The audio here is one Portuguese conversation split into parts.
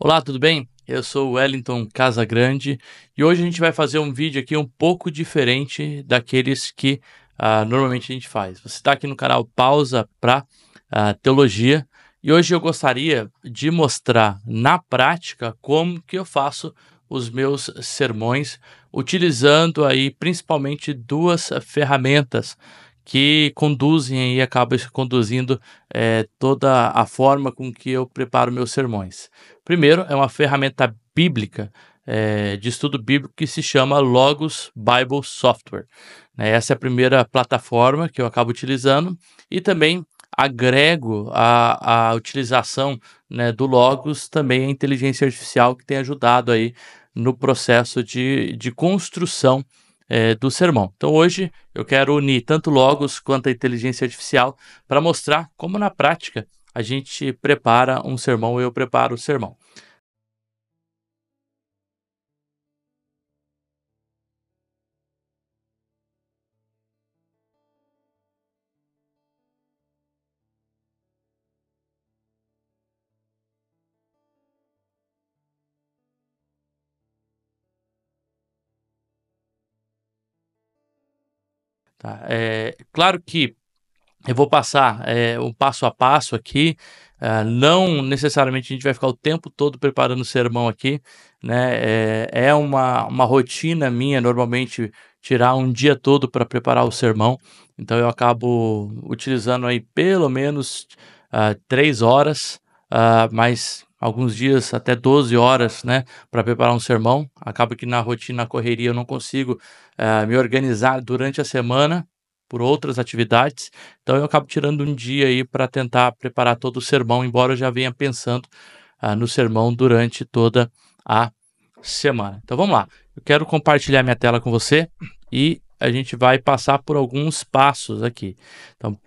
Olá, tudo bem? Eu sou o Wellington Casagrande e hoje a gente vai fazer um vídeo aqui um pouco diferente daqueles que normalmente a gente faz. Você está aqui no canal Pausa para Teologia e hoje eu gostaria de mostrar na prática como que eu faço os meus sermões, utilizando aí principalmente duas ferramentas que conduzem e acabam conduzindo toda a forma com que eu preparo meus sermões. Primeiro, é uma ferramenta bíblica, de estudo bíblico que se chama Logos Bible Software, né. Essa é a primeira plataforma que eu acabo utilizando e também agrego a utilização, né, do Logos também a inteligência artificial que tem ajudado aí no processo de construção, do sermão. Então hoje eu quero unir tanto o Logos quanto a inteligência artificial para mostrar como na prática a gente prepara um sermão, eu preparo o sermão. Tá, claro que eu vou passar, um passo a passo aqui, não necessariamente a gente vai ficar o tempo todo preparando o sermão aqui, né, é uma rotina minha normalmente tirar um dia todo para preparar o sermão, então eu acabo utilizando aí pelo menos, 3 horas, mas alguns dias até 12 horas, né, para preparar um sermão. Acaba que na rotina, na correria eu não consigo, me organizar durante a semana por outras atividades, então eu acabo tirando um dia aí para tentar preparar todo o sermão, embora eu já venha pensando, no sermão durante toda a semana. Então vamos lá, eu quero compartilhar minha tela com você e a gente vai passar por alguns passos aqui. Então,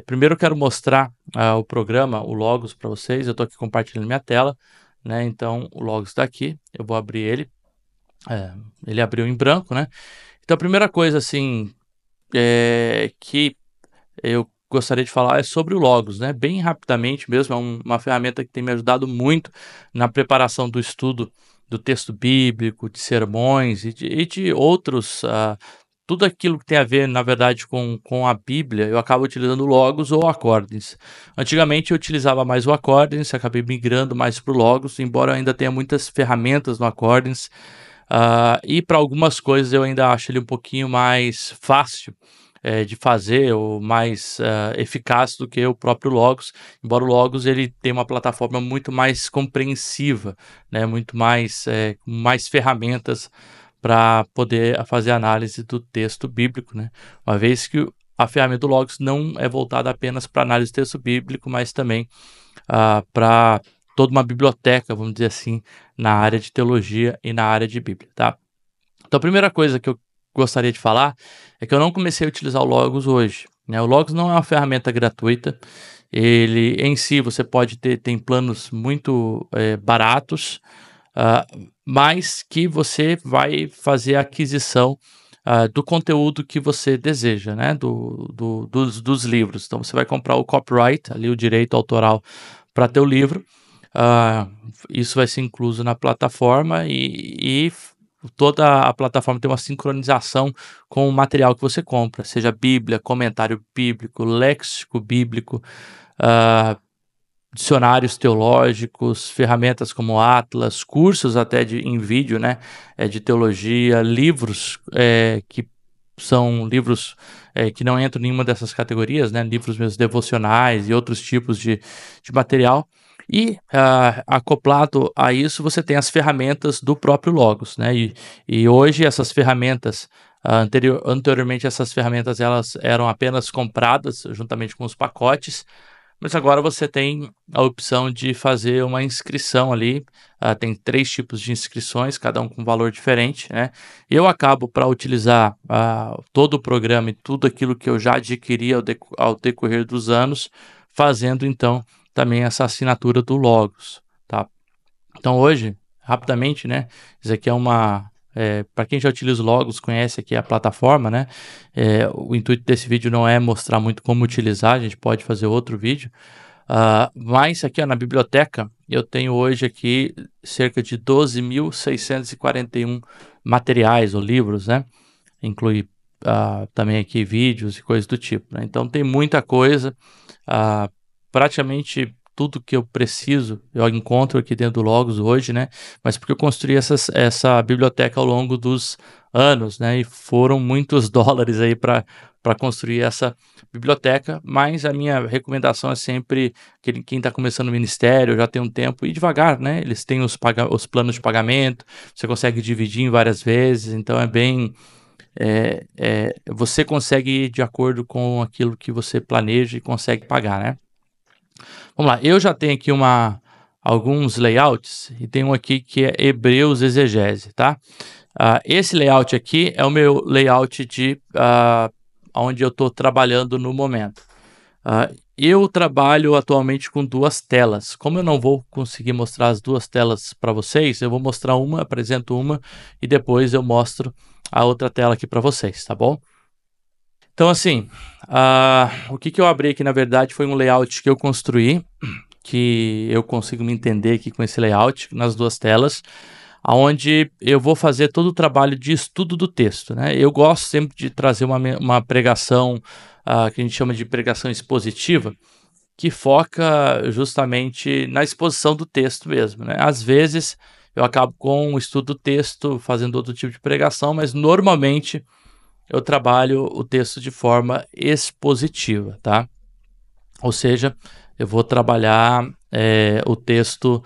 primeiro eu quero mostrar, o programa, o Logos para vocês, eu estou aqui compartilhando minha tela, né, então o Logos está aqui, eu vou abrir ele, ele abriu em branco, né. Então a primeira coisa assim, que eu gostaria de falar é sobre o Logos, né, bem rapidamente mesmo, é uma ferramenta que tem me ajudado muito na preparação do estudo do texto bíblico, de sermões e de outros, tudo aquilo que tem a ver, na verdade, com a Bíblia, eu acabo utilizando o Logos ou Accordance. Antigamente eu utilizava mais o Accordance, acabei migrando mais para o Logos, embora eu ainda tenha muitas ferramentas no Accordance, e para algumas coisas eu ainda acho ele um pouquinho mais fácil, de fazer ou mais, eficaz do que o próprio Logos, embora o Logos ele tenha uma plataforma muito mais compreensiva, né, muito mais, com mais ferramentas para poder fazer análise do texto bíblico, né, uma vez que a ferramenta do Logos não é voltada apenas para análise do texto bíblico, mas também, para toda uma biblioteca, vamos dizer assim, na área de teologia e na área de Bíblia, tá. Então a primeira coisa que eu gostaria de falar é que eu não comecei a utilizar o Logos hoje, né. O Logos não é uma ferramenta gratuita, ele em si você pode ter tem planos muito, baratos, ah, mas que você vai fazer a aquisição, do conteúdo que você deseja, né, dos livros. Então você vai comprar o copyright, ali o direito autoral para teu livro, ah, isso vai ser incluso na plataforma toda a plataforma tem uma sincronização com o material que você compra, seja Bíblia, comentário bíblico, léxico bíblico, ah, dicionários teológicos, ferramentas como Atlas, cursos até em vídeo, né, de teologia, livros, que são livros, que não entram em nenhuma dessas categorias, né, livros meus devocionais e outros tipos de material. E, acoplado a isso, você tem as ferramentas do próprio Logos, né, e hoje essas ferramentas, anteriormente essas ferramentas elas eram apenas compradas juntamente com os pacotes, mas agora você tem a opção de fazer uma inscrição ali, tem 3 tipos de inscrições, cada um com valor diferente, né. Eu acabo para utilizar, todo o programa e tudo aquilo que eu já adquiri ao decorrer dos anos, fazendo então também essa assinatura do Logos, tá. Então hoje, rapidamente, né, isso aqui é uma pra quem já utiliza o Logos, conhece aqui a plataforma, né, o intuito desse vídeo não é mostrar muito como utilizar, a gente pode fazer outro vídeo, Mas aqui ó, na biblioteca eu tenho hoje aqui cerca de 12.641 materiais ou livros, né? Inclui também aqui vídeos e coisas do tipo, né? Então tem muita coisa, praticamente tudo que eu preciso eu encontro aqui dentro do Logos hoje, né? Mas porque eu construí essa biblioteca ao longo dos anos, né? E foram muitos dólares aí para construir essa biblioteca, mas a minha recomendação é sempre que quem está começando o ministério já tem um tempo, ir devagar, né? Eles têm os planos de pagamento, você consegue dividir em várias vezes, então é bem... você consegue ir de acordo com aquilo que você planeja e consegue pagar, né? Vamos lá, eu já tenho aqui alguns layouts e tem um aqui que é Hebreus Exegese, tá? Esse layout aqui é o meu layout de onde eu estou trabalhando no momento. Eu trabalho atualmente com duas telas. Como eu não vou conseguir mostrar as duas telas para vocês, eu vou mostrar uma, apresento uma e depois eu mostro a outra tela aqui para vocês, tá bom? Então assim, o que eu abri aqui na verdade foi um layout que eu construí, que eu consigo me entender aqui com esse layout nas duas telas, onde eu vou fazer todo o trabalho de estudo do texto, né? Eu gosto sempre de trazer uma pregação que a gente chama de pregação expositiva, que foca justamente na exposição do texto mesmo, né? Às vezes eu acabo com o estudo do texto, fazendo outro tipo de pregação, mas normalmente eu trabalho o texto de forma expositiva, tá? Ou seja, eu vou trabalhar o texto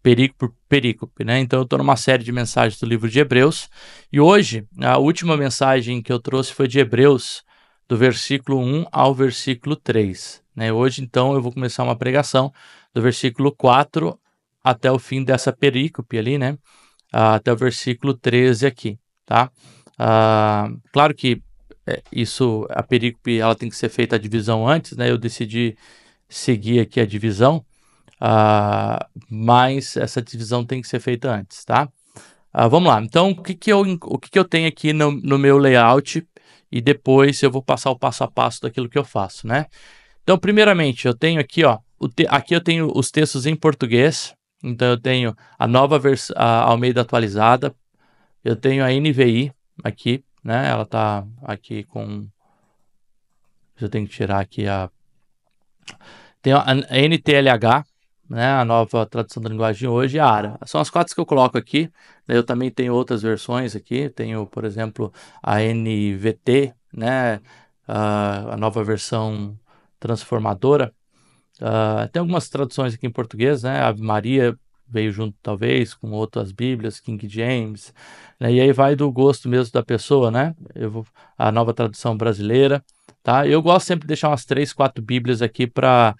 perícope por perícope, né? Então eu estou numa série de mensagens do livro de Hebreus, e hoje a última mensagem que eu trouxe foi de Hebreus, do versículo 1 ao versículo 3, né? Hoje então eu vou começar uma pregação do versículo 4 até o fim dessa perícope ali, né? Até o versículo 13 aqui, tá? Claro que a perícope ela tem que ser feita a divisão antes, né? Eu decidi seguir aqui a divisão, mas essa divisão tem que ser feita antes, tá? Vamos lá, então o que eu tenho aqui no meu layout, e depois eu vou passar o passo a passo daquilo que eu faço, né? Então, primeiramente, eu tenho aqui, ó, aqui eu tenho os textos em português, então eu tenho a nova versão, a Almeida atualizada, eu tenho a NVI aqui, né? Ela tá aqui com... Eu tenho que tirar aqui tem a NTLH, né, a nova tradução da linguagem hoje, e a ARA. São as quatro que eu coloco aqui. Eu também tenho outras versões aqui. Tenho, por exemplo, a NVT, né, a nova versão transformadora. Tem algumas traduções aqui em português, né? Ave Maria veio junto, talvez, com outras Bíblias, King James, né? E aí vai do gosto mesmo da pessoa, né? A nova tradução brasileira, tá? Eu gosto sempre de deixar umas 3, 4 Bíblias aqui para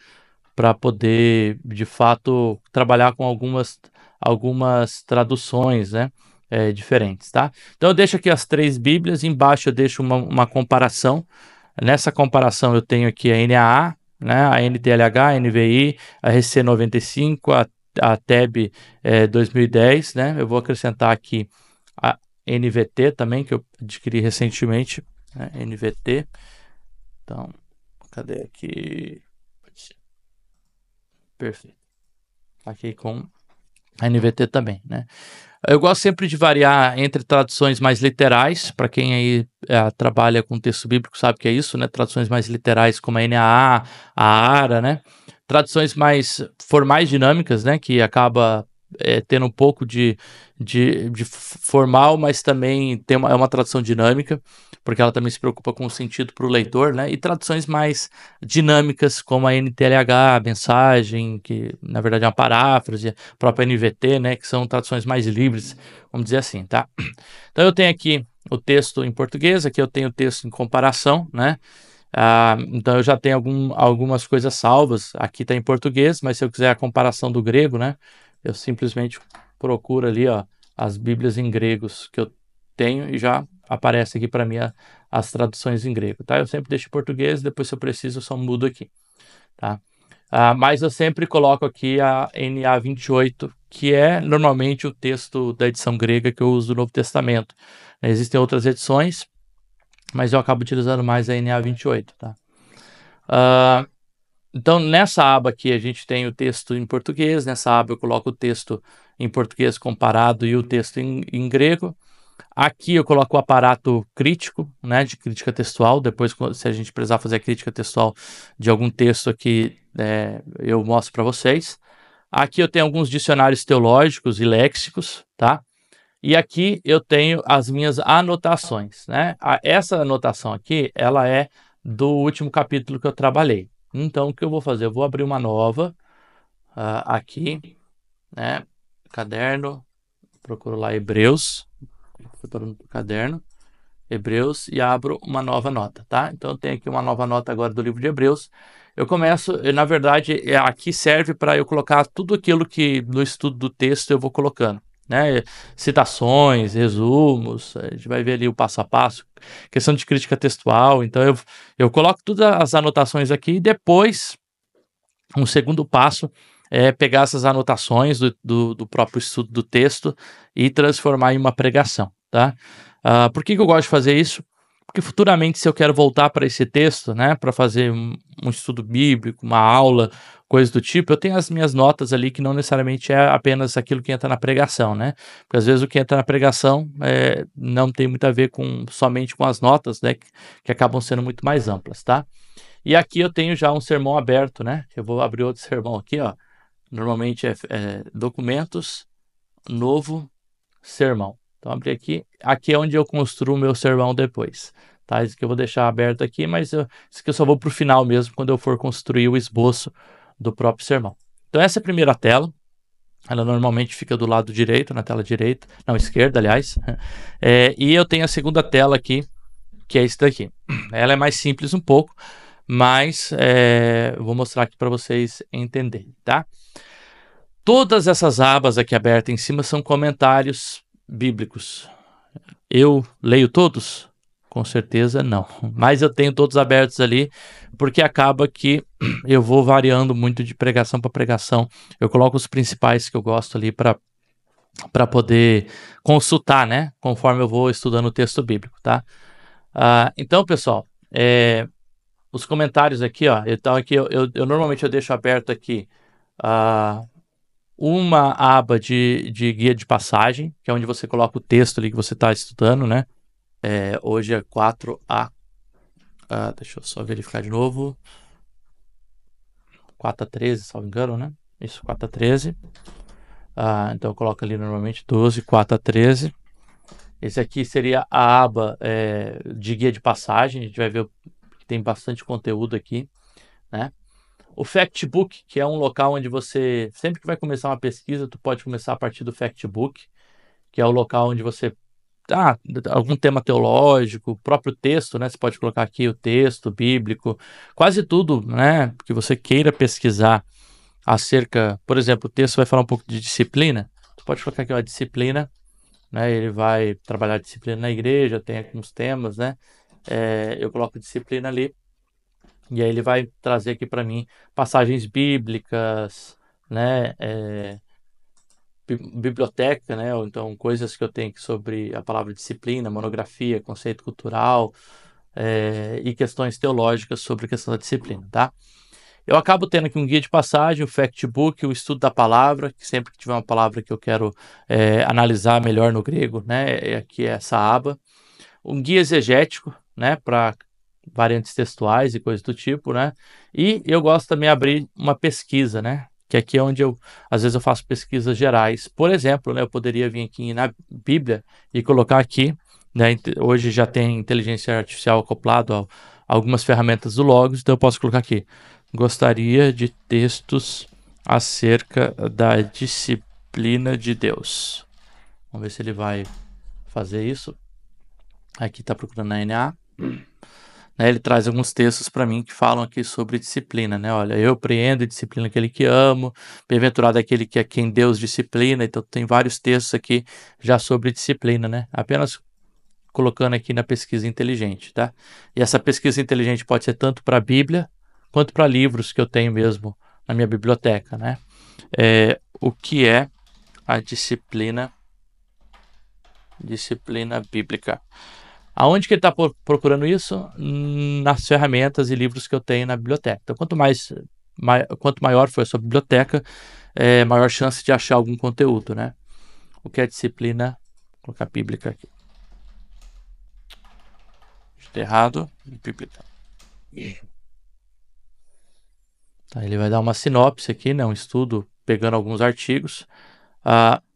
poder, de fato, trabalhar com algumas traduções, né? Diferentes, tá? Então eu deixo aqui as 3 Bíblias, embaixo eu deixo uma comparação. Nessa comparação eu tenho aqui a NAA, né, a NTLH, a NVI, a RC95, a TEB 2010, né? Eu vou acrescentar aqui a NVT também, que eu adquiri recentemente, né, NVT. Então, cadê aqui? Perfeito. Aqui com a NVT também, né? Eu gosto sempre de variar entre traduções mais literais, para quem aí trabalha com texto bíblico sabe que é isso, né? Traduções mais literais como a NAA, a ARA, né? Traduções mais formais dinâmicas, né? Que acaba tendo um pouco de formal, mas também é uma tradução dinâmica, porque ela também se preocupa com o sentido para o leitor, né? E traduções mais dinâmicas, como a NTLH, a mensagem, que na verdade é uma paráfrase, a própria NVT, né? Que são traduções mais livres, vamos dizer assim, tá? Então eu tenho aqui o texto em português, aqui eu tenho o texto em comparação, né? Então eu já tenho algumas coisas salvas, aqui está em português, mas se eu quiser a comparação do grego, né? Eu simplesmente procuro ali, ó, as Bíblias em gregos que eu tenho e já aparece aqui para mim as traduções em grego, tá? Eu sempre deixo em português, depois se eu preciso eu só mudo aqui, tá? Mas eu sempre coloco aqui a NA28, que é normalmente o texto da edição grega que eu uso do Novo Testamento. Existem outras edições, mas eu acabo utilizando mais a NA28, tá? Então, nessa aba aqui, a gente tem o texto em português. Nessa aba, eu coloco o texto em português comparado e o texto em grego. Aqui eu coloco o aparato crítico, né, de crítica textual. Depois, se a gente precisar fazer a crítica textual de algum texto aqui, eu mostro para vocês. Aqui eu tenho alguns dicionários teológicos e léxicos, tá? E aqui eu tenho as minhas anotações, né? Essa anotação aqui, ela é do último capítulo que eu trabalhei. Então, o que eu vou fazer? Eu vou abrir uma nova aqui, né? Caderno, procuro lá Hebreus, fui para o caderno, Hebreus, e abro uma nova nota, tá? Então, eu tenho aqui uma nova nota agora do livro de Hebreus. Eu começo, na verdade, aqui serve para eu colocar tudo aquilo que no estudo do texto eu vou colocando, né? Citações, resumos, a gente vai ver ali o passo a passo, questão de crítica textual. Então eu coloco todas as anotações aqui e depois um segundo passo é pegar essas anotações do próprio estudo do texto e transformar em uma pregação, tá? Por que eu gosto de fazer isso? Porque futuramente, se eu quero voltar para esse texto, né, para fazer um estudo bíblico, uma aula, coisa do tipo, eu tenho as minhas notas ali que não necessariamente é apenas aquilo que entra na pregação, né? Porque às vezes o que entra na pregação não tem muito a ver somente com as notas, né, que acabam sendo muito mais amplas, tá? E aqui eu tenho já um sermão aberto, né? Eu vou abrir outro sermão aqui, ó. Normalmente é documentos, novo sermão. Então, abri aqui. Aqui é onde eu construo o meu sermão depois. Tá? Isso que eu vou deixar aberto aqui, mas isso aqui eu só vou para o final mesmo, quando eu for construir o esboço do próprio sermão. Então, essa é a primeira tela. Ela normalmente fica do lado direito, na tela direita. Não, esquerda, aliás. E eu tenho a segunda tela aqui, que é esse daqui. Ela é mais simples um pouco, mas eu vou mostrar aqui para vocês entenderem, tá? Todas essas abas aqui abertas em cima são comentários bíblicos. Eu leio todos? Com certeza não. Mas eu tenho todos abertos ali, porque acaba que eu vou variando muito de pregação para pregação. Eu coloco os principais que eu gosto ali para poder consultar, né? Conforme eu vou estudando o texto bíblico, tá? Então, pessoal, os comentários aqui, ó. Então, aqui eu normalmente eu deixo aberto aqui uma aba de guia de passagem, que é onde você coloca o texto ali que você está estudando, né? Hoje é 4A. Deixa eu só verificar de novo. 4A13, se não me engano, né? Isso, 4A13. Então eu coloco ali normalmente 12, 4A13. Esse aqui seria a aba de guia de passagem. A gente vai ver que tem bastante conteúdo aqui, né? O Factbook, que é um local onde você, sempre que vai começar uma pesquisa, tu pode começar a partir do Factbook, que é o local onde você, algum tema teológico, o próprio texto, né? Você pode colocar aqui o texto bíblico, quase tudo, né? Que você queira pesquisar acerca, por exemplo, o texto vai falar um pouco de disciplina, tu pode colocar aqui uma disciplina, né? Ele vai trabalhar disciplina na igreja, tem alguns temas, né? Eu coloco disciplina ali. E aí ele vai trazer aqui para mim passagens bíblicas, né, biblioteca, né, ou então coisas que eu tenho aqui sobre a palavra disciplina, monografia, conceito cultural, e questões teológicas sobre a questão da disciplina, tá? Eu acabo tendo aqui um guia de passagem, o Factbook, o estudo da palavra, que sempre que tiver uma palavra que eu quero analisar melhor no grego, né, aqui é essa aba. Um guia exegético, né, para variantes textuais e coisas do tipo, né? E eu gosto também de abrir uma pesquisa, né? Que aqui é onde às vezes eu faço pesquisas gerais. Por exemplo, né, eu poderia vir aqui na Bíblia e colocar aqui, né? Hoje já tem inteligência artificial acoplado a algumas ferramentas do Logos, então eu posso colocar aqui. Gostaria de textos acerca da disciplina de Deus. Vamos ver se ele vai fazer isso. Aqui está procurando na NA. Né, ele traz alguns textos para mim que falam aqui sobre disciplina, né? Olha, eu preendo e disciplina aquele que amo, bem-aventurado aquele que é quem Deus disciplina. Então tem vários textos aqui já sobre disciplina, né? Apenas colocando aqui na pesquisa inteligente, tá? E essa pesquisa inteligente pode ser tanto para a Bíblia quanto para livros que eu tenho mesmo na minha biblioteca, né? O que é a disciplina bíblica? Aonde que ele está procurando isso? Nas ferramentas e livros que eu tenho na biblioteca. Então, quanto mais quanto maior for a sua biblioteca, maior chance de achar algum conteúdo, né? O que é disciplina? Vou colocar bíblica aqui. Errado. Bíblica. Tá, ele vai dar uma sinopse aqui, né? Um estudo pegando alguns artigos.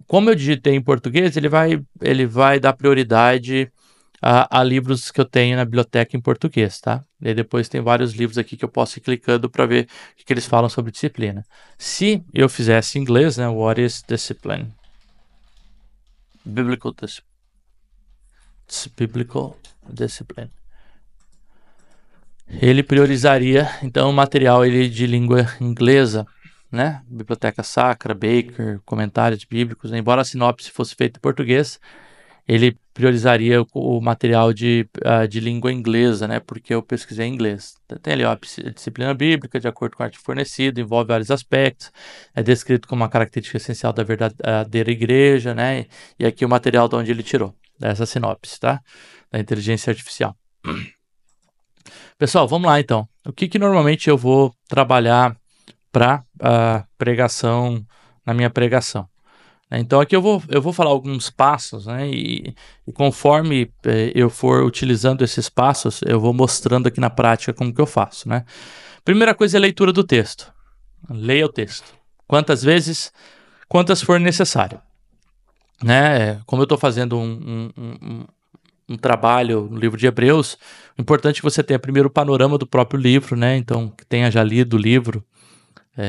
Como eu digitei em português, ele vai dar prioridade a livros que eu tenho na biblioteca em português, tá? E depois tem vários livros aqui que eu posso ir clicando para ver o que eles falam sobre disciplina. Se eu fizesse em inglês, né? What is discipline? Biblical discipline. Ele priorizaria, então, o material de língua inglesa, né? Biblioteca Sacra, Baker, comentários bíblicos. Embora a sinopse fosse feita em português, ele priorizaria o material de língua inglesa, né? Porque eu pesquisei em inglês. Tem ali, ó, a disciplina bíblica, de acordo com o artigo fornecido, envolve vários aspectos, é descrito como uma característica essencial da verdadeira igreja, né? E aqui o material de onde ele tirou, dessa sinopse, tá? Da inteligência artificial. Pessoal, vamos lá então. O que normalmente eu vou trabalhar para pregação, na minha pregação? Então aqui eu vou falar alguns passos, né? E conforme eu for utilizando esses passos, eu vou mostrando aqui na prática como que eu faço, né? Primeira coisa é a leitura do texto. Leia o texto. Quantas vezes? Quantas for necessário. Né? Como eu estou fazendo um trabalho no livro de Hebreus, o importante é que você tenha primeiro o panorama do próprio livro, né? Então, que tenha já lido o livro.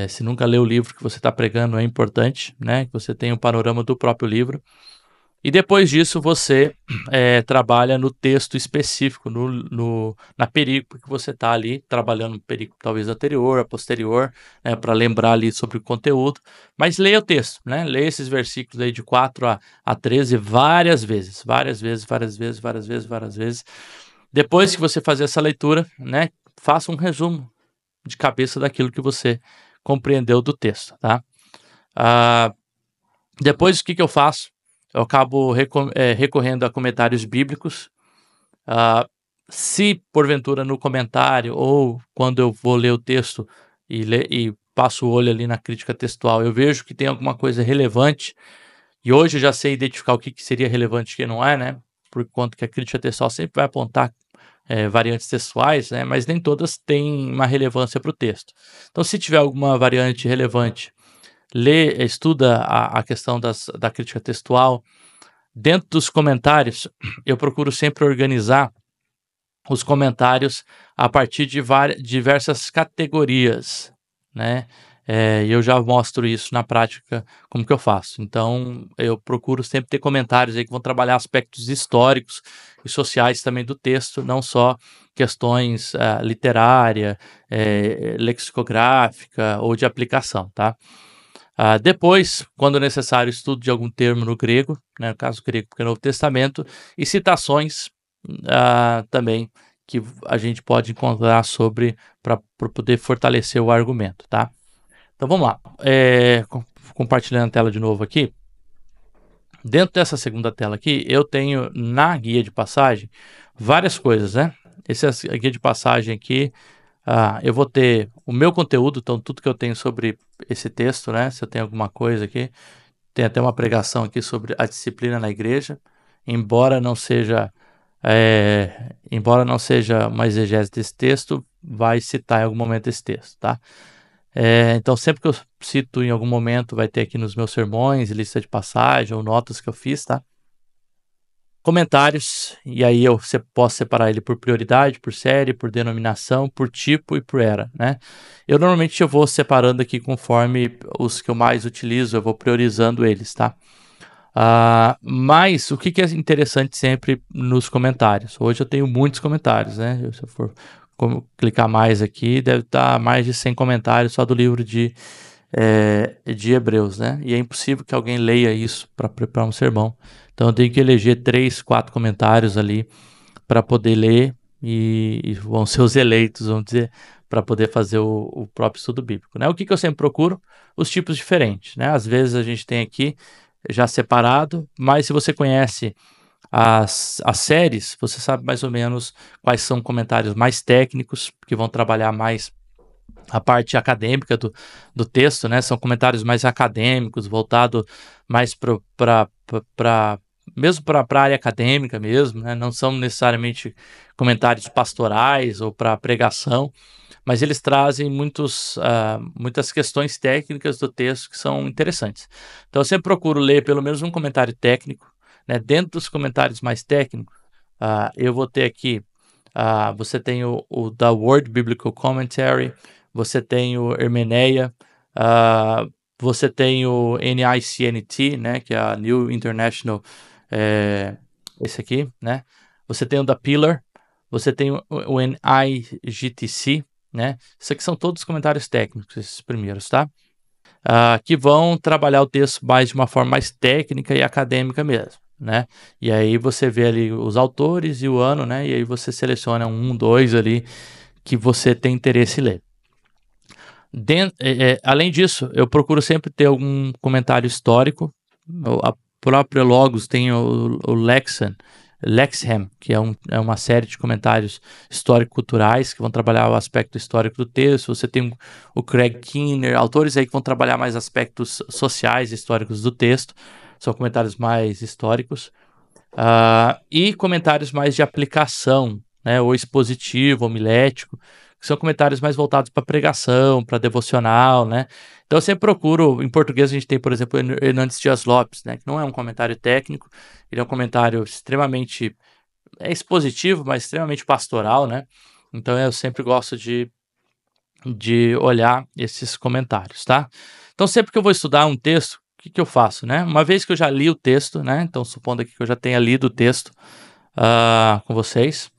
Se nunca leu o livro que você está pregando, é importante, né? Que você tenha o panorama do próprio livro. E depois disso, você trabalha no texto específico, na perícope que você está ali, trabalhando no perícope talvez anterior, a posterior, né, para lembrar ali sobre o conteúdo. Mas leia o texto, né? Leia esses versículos aí de 4 a 13 várias vezes. Depois que você fazer essa leitura, né, faça um resumo de cabeça daquilo que você compreendeu do texto, tá? Depois, o que eu faço? Eu acabo recorrendo a comentários bíblicos. Se, porventura, no comentário ou quando eu vou ler o texto e passo o olho ali na crítica textual, eu vejo que tem alguma coisa relevante, e hoje eu já sei identificar o que seria relevante e o que não é, né? Por conta que a crítica textual sempre vai apontar variantes textuais, né? Mas nem todas têm uma relevância para o texto. Então, se tiver alguma variante relevante, estuda a questão da crítica textual. Dentro dos comentários, eu procuro sempre organizar os comentários a partir de diversas categorias, né? E eu já mostro isso na prática, como que eu faço. Então, eu procuro sempre ter comentários aí que vão trabalhar aspectos históricos e sociais também do texto, não só questões literária, lexicográfica ou de aplicação, tá? Depois, quando necessário, estudo de algum termo no grego, né, no caso grego porque é o Novo Testamento, e citações também que a gente pode encontrar para poder fortalecer o argumento, tá? Então vamos lá, compartilhando a tela de novo aqui. Dentro dessa segunda tela aqui, eu tenho na guia de passagem várias coisas, né? Essa é a guia de passagem aqui. Eu vou ter o meu conteúdo, então tudo que eu tenho sobre esse texto, né? Se eu tenho alguma coisa aqui, tem até uma pregação aqui sobre a disciplina na igreja, embora não seja uma exegese desse texto, vai citar em algum momento esse texto, tá? Então sempre que eu cito em algum momento, vai ter aqui nos meus sermões, lista de passagem ou notas que eu fiz, tá? Comentários, e aí eu posso separar ele por prioridade, por série, por denominação, por tipo e por era, né? Eu normalmente vou separando aqui conforme os que eu mais utilizo, eu vou priorizando eles, tá? Mas o que é interessante sempre nos comentários? Hoje eu tenho muitos comentários, né? Se eu for clicar mais aqui, deve estar mais de 100 comentários só do livro de Hebreus, né? E é impossível que alguém leia isso para preparar um sermão. Então eu tenho que eleger 3, 4 comentários ali para poder ler e vão ser os eleitos, vamos dizer, para poder fazer o próprio estudo bíblico, né? O que eu sempre procuro? Os tipos diferentes, né? Às vezes a gente tem aqui já separado, mas se você conhece as séries, você sabe mais ou menos quais são comentários mais técnicos, que vão trabalhar mais a parte acadêmica do texto, né? São comentários mais acadêmicos, voltado mais mesmo para a área acadêmica mesmo, né? Não são necessariamente comentários pastorais ou para pregação, mas eles trazem muitas questões técnicas do texto que são interessantes. Então eu sempre procuro ler pelo menos um comentário técnico, né? Dentro dos comentários mais técnicos, eu vou ter aqui, você tem o da Word Biblical Commentary, você tem o Hermeneia, você tem o NICNT, né, que é a New International, esse aqui, né? Você tem o da Pillar, você tem o NIGTC, né? Isso aqui são todos comentários técnicos, esses primeiros, tá? Que vão trabalhar o texto mais de uma forma mais técnica e acadêmica mesmo, né? E aí você vê ali os autores e o ano, né? E aí você seleciona um, dois ali que você tem interesse em ler. Além disso, eu procuro sempre ter algum comentário histórico. A própria Logos tem o Lexham, que é uma série de comentários histórico-culturais que vão trabalhar o aspecto histórico do texto. Você tem o Craig Keener, autores aí que vão trabalhar mais aspectos sociais, históricos do texto. São comentários mais históricos. E comentários mais de aplicação, né, ou expositivo, homilético, que são comentários mais voltados para pregação, para devocional, né? Então eu sempre procuro, em português a gente tem, por exemplo, Hernandes Dias Lopes, né, que não é um comentário técnico, ele é um comentário extremamente expositivo, mas extremamente pastoral, né? Então eu sempre gosto de olhar esses comentários, tá? Então sempre que eu vou estudar um texto, o que eu faço, né? Uma vez que eu já li o texto, né? Então supondo aqui que eu já tenha lido o texto com vocês,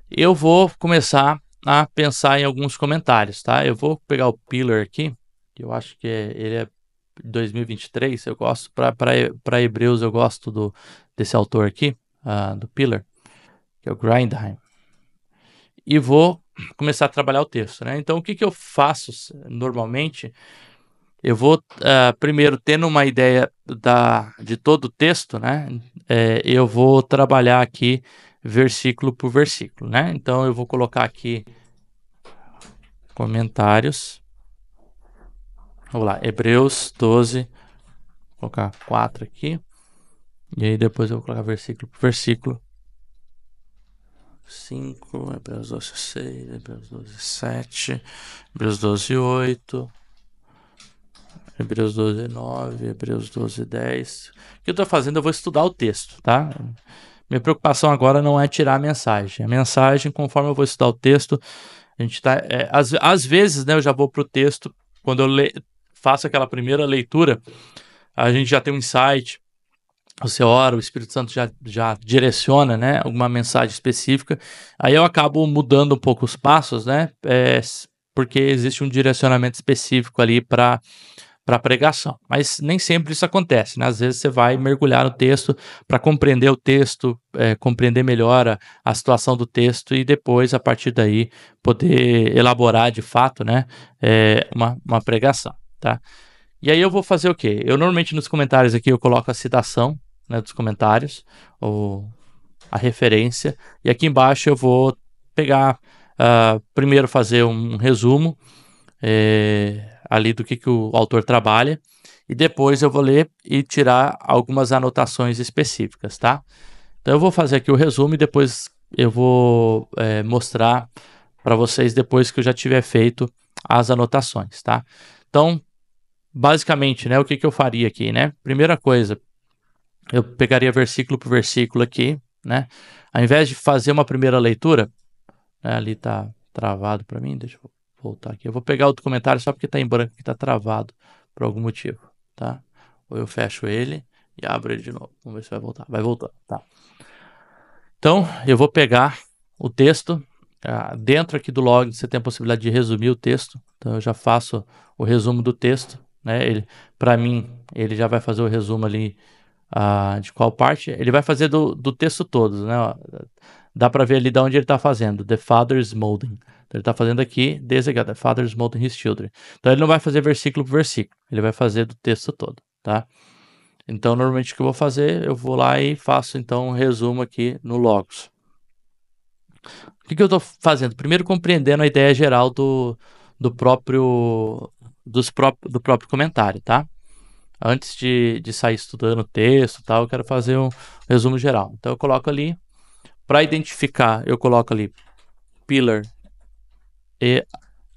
eu vou começar a pensar em alguns comentários, tá? Eu vou pegar o Pillar aqui, que eu acho que ele é 2023, eu gosto, para Hebreus eu gosto desse autor aqui, do Pillar, que é o Grindheim, e vou começar a trabalhar o texto, né? Então o que eu faço normalmente? Eu vou, primeiro, tendo uma ideia de todo o texto, né? Eu vou trabalhar aqui versículo por versículo, né? Então eu vou colocar aqui comentários. Vamos lá, Hebreus 12, vou colocar 4 aqui. E aí depois eu vou colocar versículo por versículo. 5, Hebreus 12, 6, Hebreus 12, 7, Hebreus 12, 8, Hebreus 12, 9, Hebreus 12, 10. O que eu estou fazendo? Eu vou estudar o texto, tá? Minha preocupação agora não é tirar a mensagem. A mensagem, conforme eu vou estudar o texto, a gente tá. Às vezes, né, eu já vou para o texto, quando eu faço aquela primeira leitura, a gente já tem um insight, você ora, o Espírito Santo já direciona, né, alguma mensagem específica. Aí eu acabo mudando um pouco os passos, né, porque existe um direcionamento específico ali para pregação, mas nem sempre isso acontece, né? Às vezes você vai mergulhar no texto para compreender o texto, compreender melhor a situação do texto e depois, a partir daí, poder elaborar de fato, né, uma pregação, tá? E aí eu vou fazer o quê? Eu normalmente nos comentários aqui eu coloco a citação, né, dos comentários, ou a referência, e aqui embaixo eu vou pegar, primeiro fazer um resumo, ali do que o autor trabalha, e depois eu vou ler e tirar algumas anotações específicas, tá? Então eu vou fazer aqui o resumo e depois eu vou mostrar para vocês depois que eu já tiver feito as anotações, tá? Então, basicamente, né, o que eu faria aqui, né? Primeira coisa, eu pegaria versículo por versículo aqui, né? Ao invés de fazer uma primeira leitura, né, ali tá travado para mim, deixa eu voltar aqui. Eu vou pegar outro comentário só porque está em branco, que está travado por algum motivo, tá? Ou eu fecho ele e abro ele de novo. Vamos ver se vai voltar. Vai voltar, tá? Então, eu vou pegar o texto. Dentro aqui do log você tem a possibilidade de resumir o texto. Então, eu já faço o resumo do texto, né? Para mim, ele já vai fazer o resumo ali de qual parte. Ele vai fazer do texto todo, né? Dá para ver ali de onde ele está fazendo. The Father's Molding. Então, ele está fazendo aqui, The Father's Molding His Children. Então, ele não vai fazer versículo por versículo. Ele vai fazer do texto todo, tá? Então, normalmente o que eu vou fazer, eu vou lá e faço, então, um resumo aqui no Logos. O que eu estou fazendo? Primeiro, compreendendo a ideia geral do do próprio do próprio comentário, tá? Antes de sair estudando o texto, tal, eu quero fazer um resumo geral. Então eu coloco ali, para identificar, eu coloco ali Pillar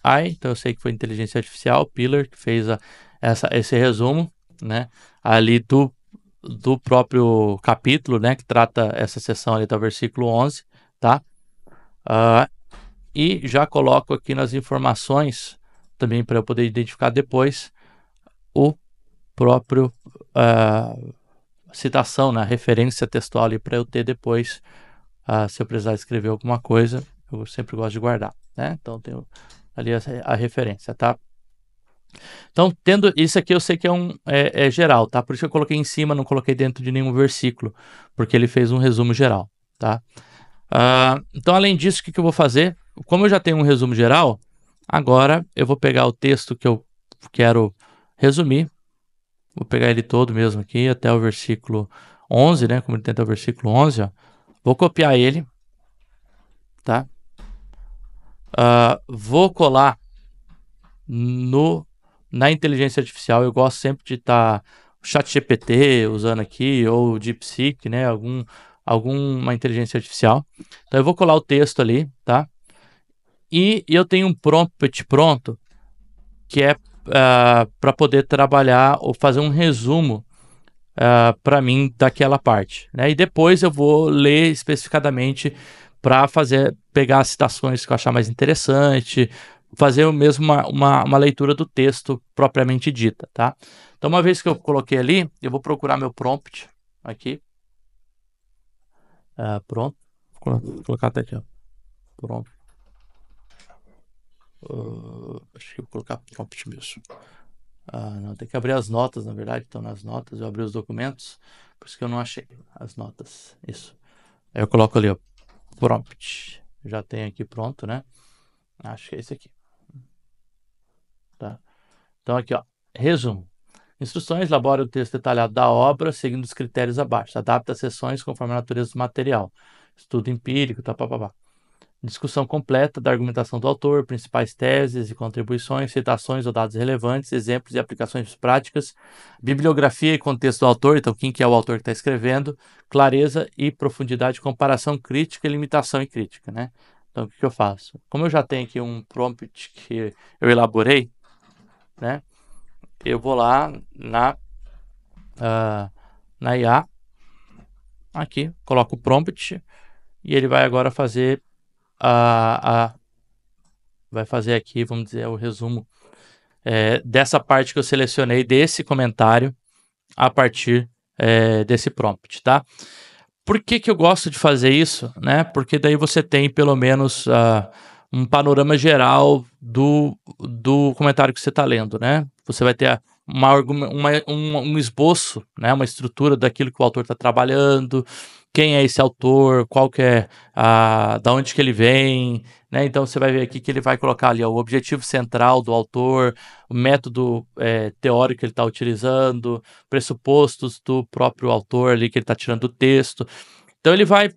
AI, então eu sei que foi inteligência artificial, Pillar, que fez esse resumo, né? Ali do próprio capítulo, né? Que trata essa seção ali do versículo 11, tá? E já coloco aqui nas informações, também para eu poder identificar depois, o próprio citação, né? Referência textual ali para eu ter depois, se eu precisar escrever alguma coisa, eu sempre gosto de guardar, né? Então tenho ali a referência, tá? Então, tendo isso aqui, eu sei que é geral, tá? Por isso que eu coloquei em cima, não coloquei dentro de nenhum versículo, porque ele fez um resumo geral, tá? Então, além disso, o que eu vou fazer? Como eu já tenho um resumo geral, agora eu vou pegar o texto que eu quero resumir, vou pegar ele todo mesmo aqui, até o versículo 11, né? Como ele tem até o versículo 11, ó. Vou copiar ele, tá? Vou colar na inteligência artificial. Eu gosto sempre de estar ChatGPT usando aqui, ou DeepSeek, né? Alguma inteligência artificial. Então eu vou colar o texto ali, tá? E eu tenho um prompt pronto, que é para poder trabalhar ou fazer um resumo para mim daquela parte, né? E depois eu vou ler especificadamente para pegar as citações que eu achar mais interessante, fazer mesmo uma leitura do texto propriamente dita, tá? Então, uma vez que eu coloquei ali, eu vou procurar meu prompt aqui. Pronto. Vou colocar até aqui, ó. Pronto. Acho que eu vou colocar prompt mesmo. Não, tem que abrir as notas, na verdade. Então, nas notas, eu abri os documentos. Por isso que eu não achei as notas. Isso. Aí eu coloco ali, ó, prompt. Já tem aqui pronto, né? Acho que é esse aqui. Tá? Então, aqui, ó. Resumo. Instruções: elabore o texto detalhado da obra, seguindo os critérios abaixo. Adapta as seções conforme a natureza do material. Estudo empírico, tá, papapá. Discussão completa da argumentação do autor, principais teses e contribuições, citações ou dados relevantes, exemplos e aplicações práticas, bibliografia e contexto do autor, então quem que é o autor que está escrevendo, clareza e profundidade, comparação crítica, limitação e crítica, né? Então o que eu faço? Como eu já tenho aqui um prompt que eu elaborei, né? Eu vou lá na IA, aqui, coloco o prompt e ele vai agora fazer vai fazer aqui, vamos dizer, o resumo dessa parte que eu selecionei desse comentário a partir desse prompt, tá? Por que eu gosto de fazer isso, né? Porque daí você tem pelo menos um panorama geral do comentário que você está lendo, né? Você vai ter um esboço, né? Uma estrutura daquilo que o autor está trabalhando, quem é esse autor, qual que é, da onde que ele vem, né? Então você vai ver aqui que ele vai colocar ali o objetivo central do autor, o método teórico que ele está utilizando, pressupostos do próprio autor ali que ele está tirando do texto. Então ele vai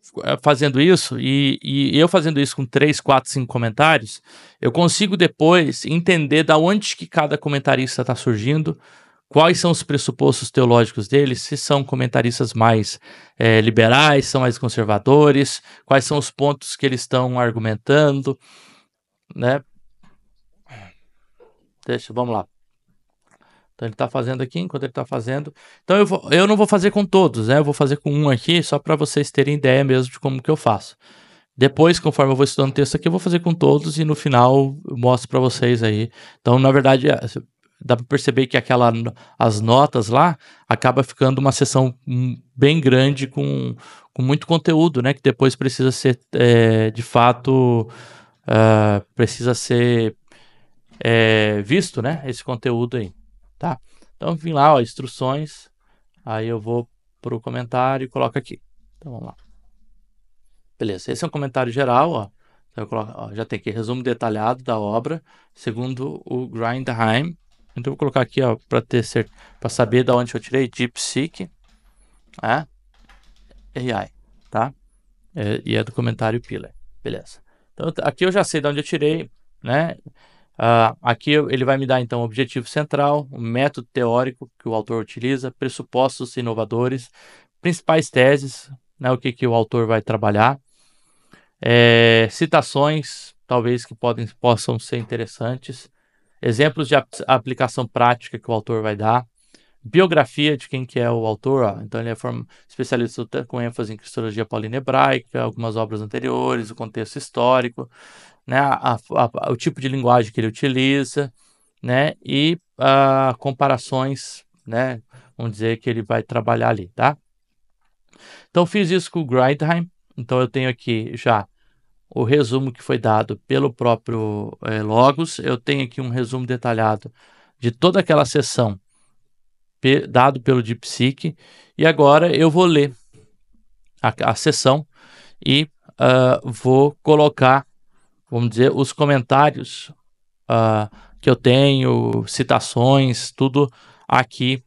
fazendo isso e eu fazendo isso com 3, 4, 5 comentários, eu consigo depois entender da onde que cada comentarista está surgindo, quais são os pressupostos teológicos deles, se são comentaristas mais liberais, são mais conservadores, quais são os pontos que eles estão argumentando, né? Vamos lá. Então ele está fazendo aqui, enquanto ele está fazendo. Então eu não vou fazer com todos, né? Eu vou fazer com um aqui, só para vocês terem ideia mesmo de como que eu faço. Depois, conforme eu vou estudando o texto aqui, eu vou fazer com todos e no final eu mostro para vocês aí. Então, na verdade, dá para perceber que as notas lá acaba ficando uma seção bem grande com muito conteúdo, né? Que depois precisa ser, de fato, precisa ser visto, né? Esse conteúdo aí, tá? Então, vim lá, ó, instruções. Aí eu vou para o comentário e coloco aqui. Então, vamos lá. Beleza, esse é um comentário geral, ó. Então eu coloco, ó, já tem aqui resumo detalhado da obra, segundo o Grindheim. Então eu vou colocar aqui, ó, para saber de onde eu tirei, DeepSeek, AI, tá? E é do comentário Pillar. Beleza. Então aqui eu já sei de onde eu tirei, né? Aqui ele vai me dar então o objetivo central, o método teórico que o autor utiliza, pressupostos inovadores, principais teses, né, o que o autor vai trabalhar, citações, talvez que possam ser interessantes, exemplos de aplicação prática que o autor vai dar, biografia de quem que é o autor, então ele é especialista com ênfase em cristologia paulina hebraica, algumas obras anteriores, o contexto histórico, né, o tipo de linguagem que ele utiliza, né, e comparações, né, vamos dizer que ele vai trabalhar ali, tá? Então fiz isso com o Grindheim, então eu tenho aqui já o resumo que foi dado pelo próprio Logos, eu tenho aqui um resumo detalhado de toda aquela sessão dado pelo DeepSeek, e agora eu vou ler a sessão e vou colocar, vamos dizer, os comentários que eu tenho, citações, tudo aqui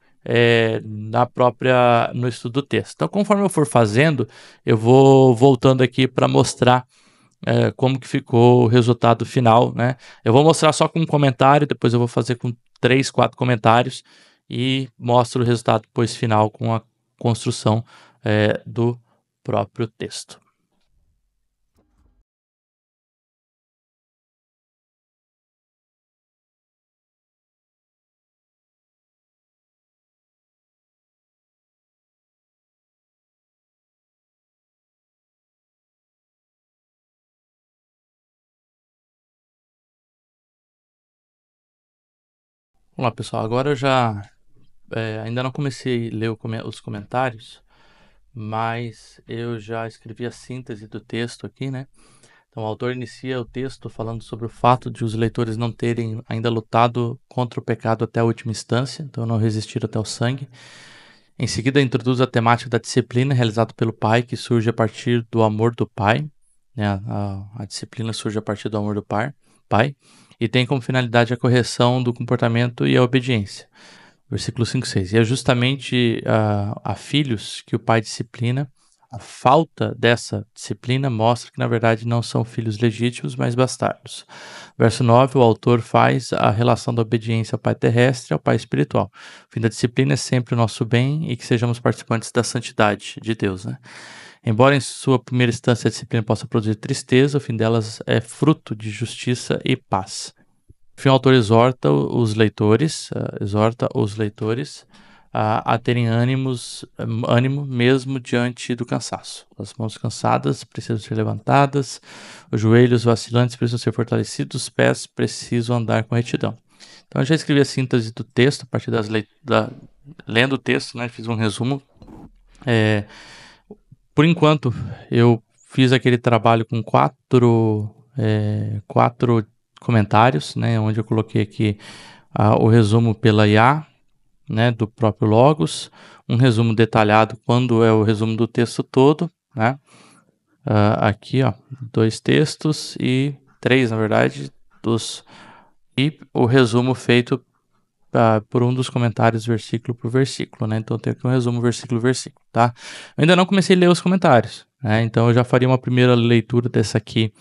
no estudo do texto. Então, conforme eu for fazendo, eu vou voltando aqui para mostrar como que ficou o resultado final, né? Eu vou mostrar só com um comentário, depois eu vou fazer com 3, 4 comentários e mostro o resultado depois final com a construção do próprio texto. Vamos lá, pessoal. Agora eu já ainda não comecei a ler os comentários, mas eu já escrevi a síntese do texto aqui, né? Então, o autor inicia o texto falando sobre o fato de os leitores não terem ainda lutado contra o pecado até a última instância, então não resistiram até o sangue. Em seguida, introduz a temática da disciplina realizada pelo pai, que surge a partir do amor do pai. Né? A disciplina surge a partir do amor do pai, e tem como finalidade a correção do comportamento e a obediência. Versículo 5, 6. E é justamente a filhos que o pai disciplina. A falta dessa disciplina mostra que, na verdade, não são filhos legítimos, mas bastardos. Verso 9, o autor faz a relação da obediência ao pai terrestre e ao pai espiritual. O fim da disciplina é sempre o nosso bem e que sejamos participantes da santidade de Deus, né? Embora em sua primeira instância a disciplina possa produzir tristeza, o fim delas é fruto de justiça e paz. Por fim, o autor exorta os leitores a terem ânimo mesmo diante do cansaço. As mãos cansadas precisam ser levantadas, os joelhos vacilantes precisam ser fortalecidos, os pés precisam andar com retidão. Então, eu já escrevi a síntese do texto, a partir lendo o texto, né, fiz um resumo. Por enquanto, eu fiz aquele trabalho com quatro comentários, né, onde eu coloquei aqui o resumo pela IA, né, do próprio Logos, um resumo detalhado quando é o resumo do texto todo, né, aqui, 2 textos e 3, na verdade, e o resumo feito por um dos comentários versículo por versículo, né, então tem aqui um resumo versículo por versículo, tá. Eu ainda não comecei a ler os comentários, né, então eu já faria uma primeira leitura dessa aqui,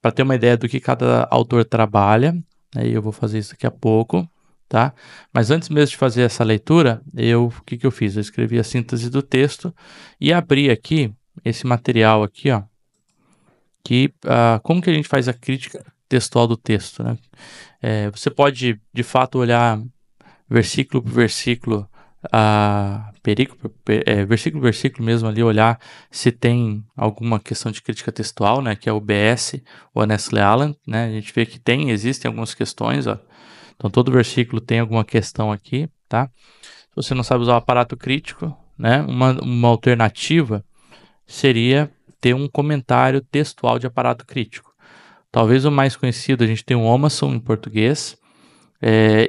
para ter uma ideia do que cada autor trabalha, né, e eu vou fazer isso daqui a pouco, tá? Mas antes mesmo de fazer essa leitura, o que eu fiz? Eu escrevi a síntese do texto e abri aqui esse material aqui, que como que a gente faz a crítica textual do texto, né? Você pode, de fato, olhar versículo por versículo, versículo por versículo mesmo ali, olhar se tem alguma questão de crítica textual, né, que é o BS, o Honest Leallen, né, a gente vê que existem algumas questões, então todo versículo tem alguma questão aqui, tá? Se você não sabe usar o aparato crítico, né, uma alternativa seria ter um comentário textual de aparato crítico. Talvez o mais conhecido, a gente tem o Emerson em português,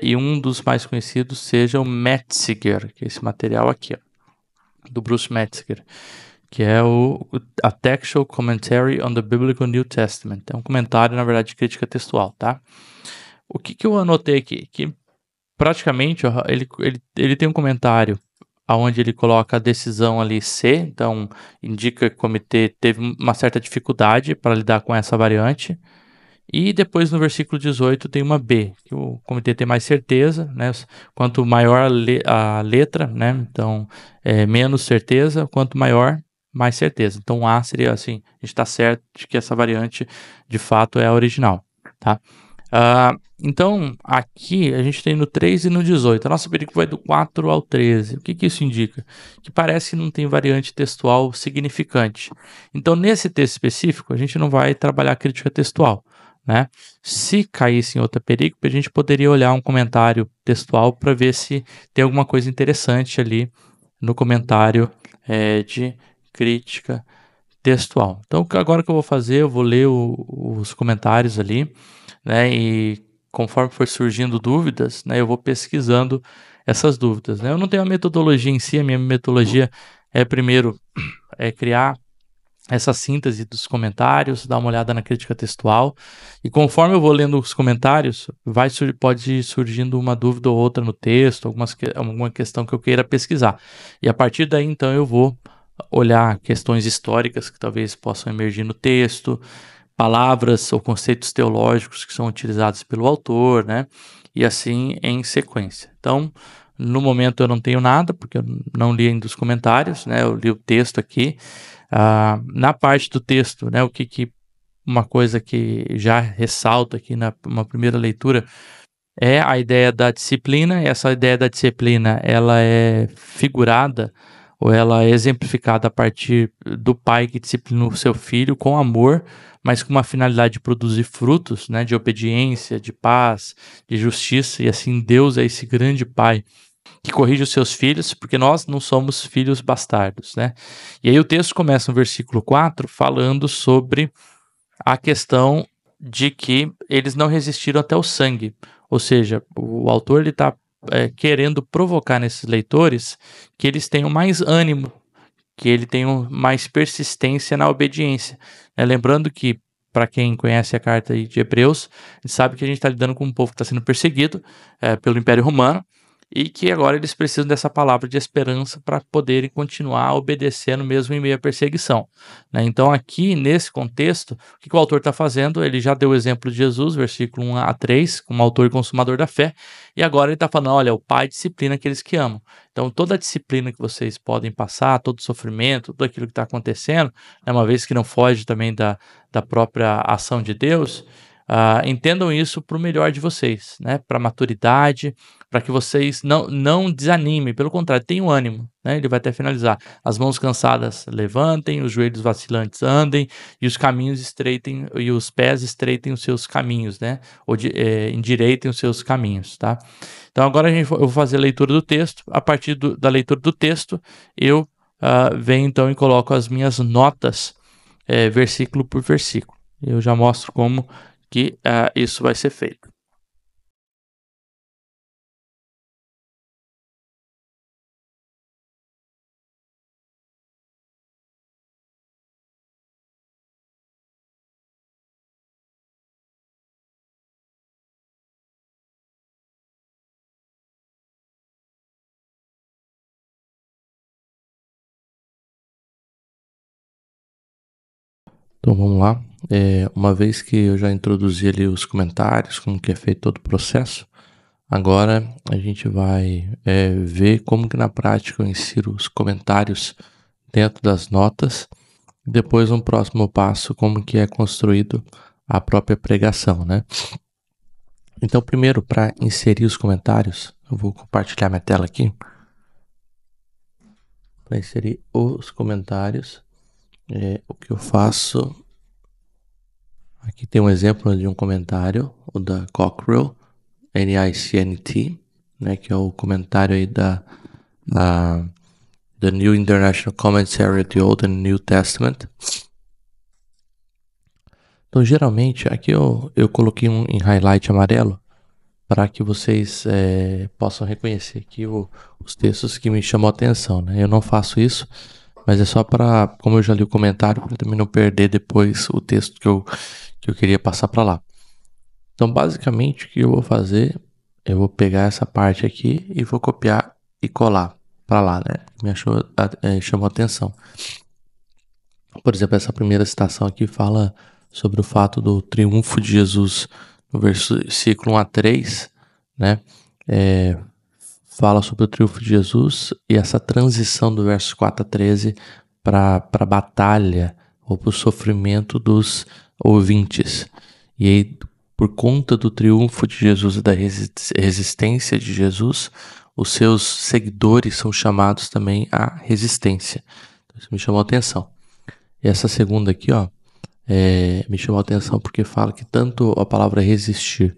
e um dos mais conhecidos seja o Metziger, que é esse material aqui, do Bruce Metziger, que é a Textual Commentary on the Biblical New Testament. É um comentário, na verdade, de crítica textual, tá? O que eu anotei aqui? Que praticamente ele tem um comentário onde ele coloca a decisão ali C, então indica que o comitê teve uma certa dificuldade para lidar com essa variante, E depois no versículo 18 tem uma B, que o comitê tem mais certeza, né? Quanto maior a letra, né? Então, menos certeza, quanto maior, mais certeza. Então, A seria assim, a gente está certo de que essa variante de fato é a original, tá? Então, aqui a gente tem no 3 e no 18. A nossa perícope vai do 4 ao 13. O que isso indica? Que parece que não tem variante textual significante. Então, nesse texto específico, a gente não vai trabalhar crítica textual, né? Se caísse em outra perícope, a gente poderia olhar um comentário textual para ver se tem alguma coisa interessante ali no comentário de crítica textual. Então, agora que eu vou fazer, eu vou ler os comentários ali, né? E conforme for surgindo dúvidas, né, eu vou pesquisando essas dúvidas, né? Eu não tenho a metodologia em si, a minha metodologia é primeiro criar essa síntese dos comentários, dar uma olhada na crítica textual, e conforme eu vou lendo os comentários, pode ir surgindo uma dúvida ou outra no texto, alguma questão que eu queira pesquisar. E a partir daí, então, eu vou olhar questões históricas que talvez possam emergir no texto, palavras ou conceitos teológicos que são utilizados pelo autor, né? E assim em sequência. Então, no momento eu não tenho nada, porque eu não li ainda os comentários, né? Eu li o texto aqui. Na parte do texto, né? Uma coisa que já ressalto aqui uma primeira leitura é a ideia da disciplina. E essa ideia da disciplina, ela é figurada ou ela é exemplificada a partir do pai que disciplina o seu filho com amor, mas com uma finalidade de produzir frutos, né, de obediência, de paz, de justiça, e assim Deus é esse grande pai que corrige os seus filhos, porque nós não somos filhos bastardos, né? E aí o texto começa no versículo 4 falando sobre a questão de que eles não resistiram até o sangue, ou seja, o autor ele está querendo provocar nesses leitores que eles tenham mais ânimo, que ele tenha mais persistência na obediência. Lembrando que, para quem conhece a carta de Hebreus, sabe que a gente está lidando com um povo que está sendo perseguido pelo Império Romano, e que agora eles precisam dessa palavra de esperança para poderem continuar obedecendo mesmo em meio à perseguição, né? Então aqui, nesse contexto, o que o autor está fazendo? Ele já deu o exemplo de Jesus, versículo 1 a 3, como autor e consumador da fé, e agora ele está falando, olha, o pai disciplina aqueles que amam. Então toda a disciplina que vocês podem passar, todo o sofrimento, tudo aquilo que está acontecendo, né, uma vez que não foge também da própria ação de Deus, entendam isso para o melhor de vocês, né? Para a maturidade, para que vocês não desanimem, pelo contrário, tenham ânimo, né? Ele vai até finalizar. As mãos cansadas levantem, os joelhos vacilantes andem, e os caminhos estreitem, e os pés estreitem os seus caminhos, né? Ou endireitem os seus caminhos, tá? Então agora eu vou fazer a leitura do texto. A partir da leitura do texto, eu venho então e coloco as minhas notas, versículo por versículo. Eu já mostro como que isso vai ser feito. Então vamos lá. Uma vez que eu já introduzi ali os comentários, como que é feito todo o processo, agora a gente vai ver como que na prática eu insiro os comentários dentro das notas. Depois, um próximo passo, como que é construído a própria pregação, né? Então, primeiro, para inserir os comentários, eu vou compartilhar minha tela aqui. Para inserir os comentários, o que eu faço... Aqui tem um exemplo de um comentário, o da Cockrell, NICNT, né, que é o comentário aí da The New International Commentary of the Old and New Testament. Então, geralmente, aqui eu coloquei em highlight amarelo para que vocês possam reconhecer aqui os textos que me chamam a atenção, né? Eu não faço isso, mas é só para, como eu já li o comentário, para também não perder depois o texto que eu queria passar para lá. Então, basicamente, o que eu vou fazer, eu vou pegar essa parte aqui e vou copiar e colar para lá, né? Me chamou a atenção. Por exemplo, essa primeira citação aqui fala sobre o fato do triunfo de Jesus no versículo 1 a 3, né? Fala sobre o triunfo de Jesus e essa transição do verso 4 a 13 para a batalha ou para o sofrimento dos ouvintes. E aí, por conta do triunfo de Jesus e da resistência de Jesus, os seus seguidores são chamados também à resistência. Então, isso me chamou a atenção. E essa segunda aqui, me chamou a atenção porque fala que tanto a palavra resistir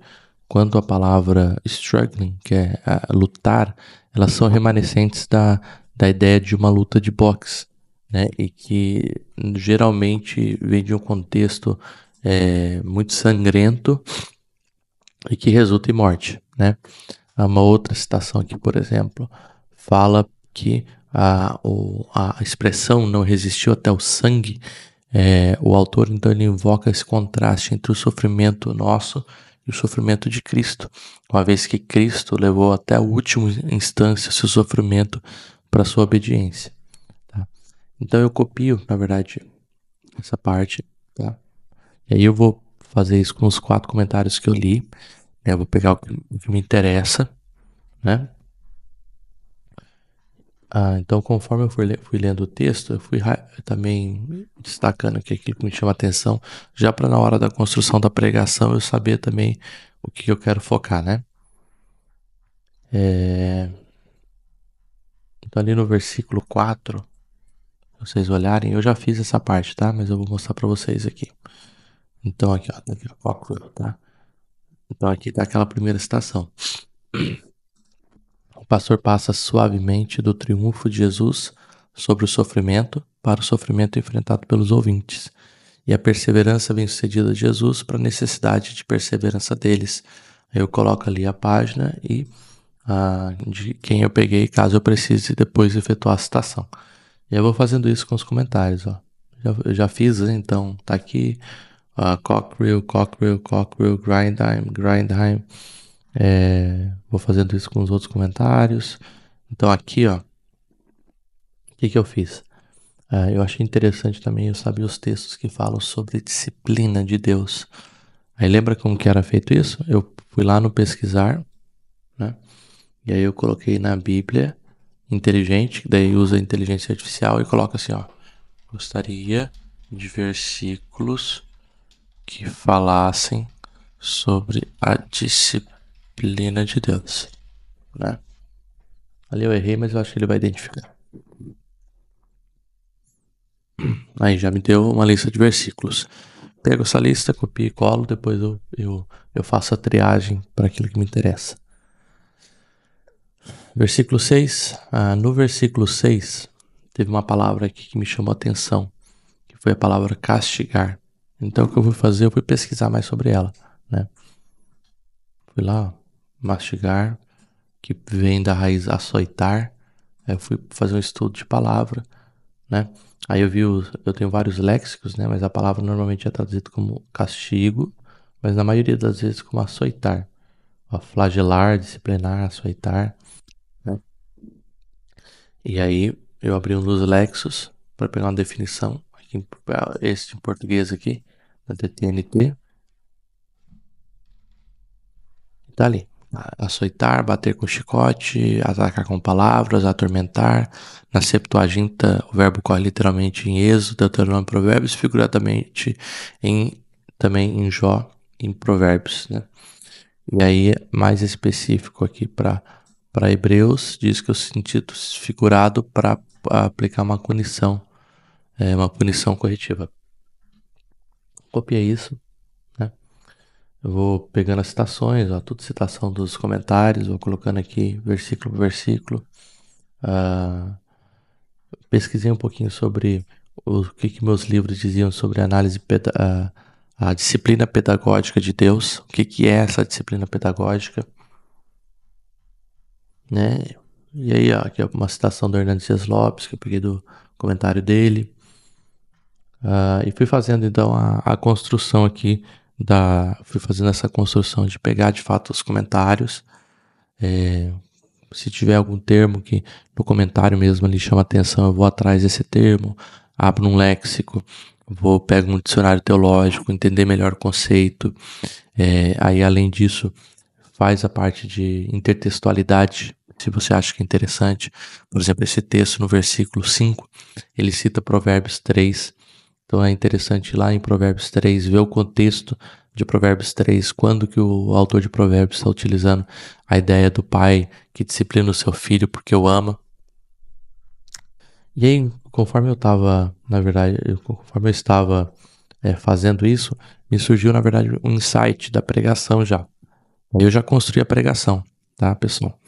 quanto a palavra struggling, que é lutar, elas são remanescentes da ideia de uma luta de boxe, né? E que geralmente vem de um contexto muito sangrento e que resulta em morte, né? Uma outra citação aqui, por exemplo, fala que a expressão não resistiu até o sangue. O autor, então, ele invoca esse contraste entre o sofrimento nosso e o sofrimento de Cristo, uma vez que Cristo levou até a última instância seu sofrimento para sua obediência. Tá? Então eu copio, na verdade, essa parte, tá? E aí eu vou fazer isso com os 4 comentários que eu li, né? Eu vou pegar o que me interessa, né? Então, conforme eu fui lendo o texto, eu fui também destacando aqui aquilo que me chama a atenção, já para na hora da construção da pregação eu saber também o que eu quero focar, né? Então, ali no versículo 4, se vocês olharem, eu já fiz essa parte, tá? Mas eu vou mostrar para vocês aqui. Então, aqui, ó, tá? Então, aqui tá aquela primeira citação. O pastor passa suavemente do triunfo de Jesus sobre o sofrimento para o sofrimento enfrentado pelos ouvintes e a perseverança bem-sucedida de Jesus para a necessidade de perseverança deles. Aí eu coloco ali a página e de quem eu peguei, caso eu precise depois efetuar a citação. E eu vou fazendo isso com os comentários, ó. Eu já fiz, então tá aqui Cockrell, Grindheim. Vou fazendo isso com os outros comentários. Então aqui, ó, o que eu fiz? Eu achei interessante também eu saber os textos que falam sobre disciplina de Deus. Aí lembra como que era feito isso? Eu fui lá no pesquisar, né? E aí eu coloquei na Bíblia inteligente, daí usa inteligência artificial e coloca assim, ó. Gostaria de versículos que falassem sobre a disciplina de Deus, né? Ali eu errei, mas eu acho que ele vai identificar. Aí já me deu uma lista de versículos. Pego essa lista, copio e colo, depois eu faço a triagem para aquilo que me interessa. Versículo 6. No versículo 6, teve uma palavra aqui que me chamou a atenção, que foi a palavra castigar. Então o que eu fui fazer? Eu fui pesquisar mais sobre ela, né? Fui lá, mastigar, que vem da raiz açoitar. Aí eu fui fazer um estudo de palavra, né? Aí eu tenho vários léxicos, né? Mas a palavra normalmente é traduzida como castigo, mas na maioria das vezes como açoitar. Flagelar, disciplinar, açoitar, né? E aí eu abri um dos léxicos para pegar uma definição, aqui, esse em português aqui, da TNT. Tá ali. Açoitar, bater com chicote, atacar com palavras, atormentar. Na Septuaginta, o verbo corre literalmente em Êxodo, Deuteronômio, Provérbios, figuradamente também em Jó, em Provérbios, né? E aí, mais específico aqui para Hebreus, diz que o sentido figurado para aplicar uma punição corretiva. Copiei isso, né? Eu vou pegando as citações, tudo citação dos comentários, vou colocando aqui versículo por versículo. Pesquisei um pouquinho sobre o que meus livros diziam sobre a análise, a disciplina pedagógica de Deus, o que é essa disciplina pedagógica, né? E aí, aqui é uma citação do Hernandes Dias Lopes, que eu peguei do comentário dele. E fui fazendo então a construção aqui fui fazendo essa construção de pegar de fato os comentários. Se tiver algum termo que no comentário mesmo ali chama atenção, eu vou atrás desse termo, abro um léxico, pego um dicionário teológico, entender melhor o conceito. Aí, além disso, faz a parte de intertextualidade, se você acha que é interessante. Por exemplo, esse texto no versículo 5, ele cita Provérbios 3. Então é interessante ir lá em Provérbios 3, ver o contexto de Provérbios 3, quando que o autor de Provérbios está utilizando a ideia do pai que disciplina o seu filho porque o ama. E aí, conforme eu estava, na verdade, conforme eu estava fazendo isso, me surgiu, na verdade, um insight da pregação já. Eu já construí a pregação, tá, pessoal?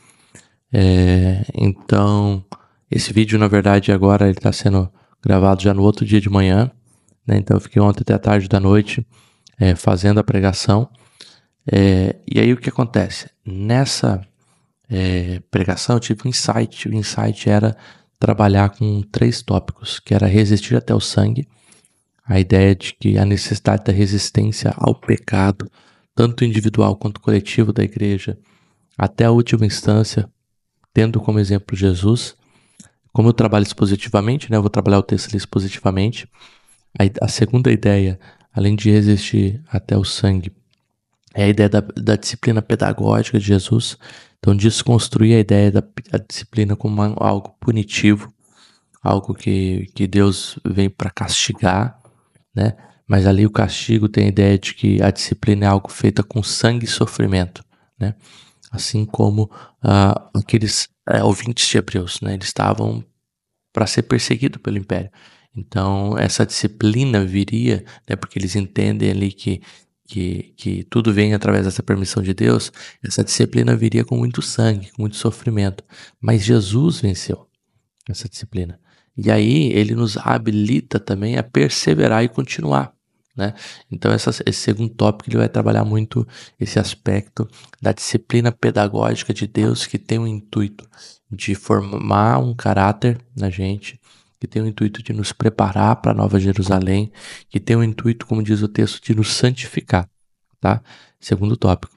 Então, esse vídeo, na verdade, agora ele está sendo gravado já no outro dia de manhã, né? Então, eu fiquei ontem até a tarde da noite fazendo a pregação. E aí, o que acontece? Nessa pregação, eu tive um insight. O insight era trabalhar com 3 tópicos, que era resistir até o sangue, a ideia de que a necessidade da resistência ao pecado, tanto individual quanto coletivo da igreja, até a última instância, tendo como exemplo Jesus. Como eu trabalho expositivamente, né, eu vou trabalhar o texto ali expositivamente. A segunda ideia, além de resistir até o sangue, é a ideia da disciplina pedagógica de Jesus. Então, desconstruir a ideia da disciplina como algo punitivo, algo que Deus vem para castigar, né? Mas ali o castigo tem a ideia de que a disciplina é algo feita com sangue e sofrimento, né? Assim como aqueles ouvintes de Hebreus, né? Eles estavam para ser perseguidos pelo império. Então, essa disciplina viria, né? Porque eles entendem ali que tudo vem através dessa permissão de Deus. Essa disciplina viria com muito sangue, com muito sofrimento. Mas Jesus venceu essa disciplina. E aí ele nos habilita também a perseverar e continuar, né? Então esse segundo tópico ele vai trabalhar muito esse aspecto da disciplina pedagógica de Deus, que tem o intuito de formar um caráter na gente, que tem o intuito de nos preparar para a Nova Jerusalém, que tem o intuito, como diz o texto, de nos santificar, tá? Segundo tópico.